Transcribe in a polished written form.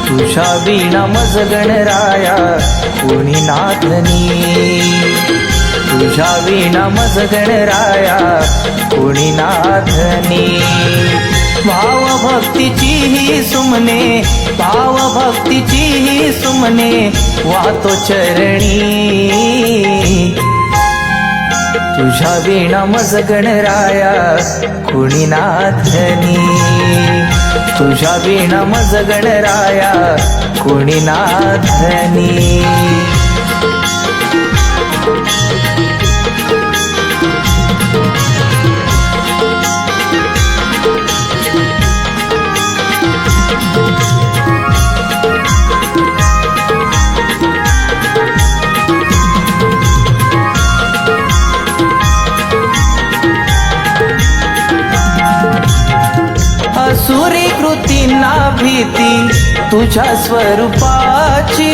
तुझ्या विना मज गणराया कोणी नाथनी, तुझ्या विना मज गणराया कोणी नाथनी। भाव भक्तीची ही सुमने, भाव भक्तीची ही सुमने वाहतो चरणी। तुझ्या विना मज गणराया कोणी नाथनी, तुझ्या विना मज गणराया कोणी नाथनी। असुरी कृतींना भीती तुझ्या स्वरूपाची,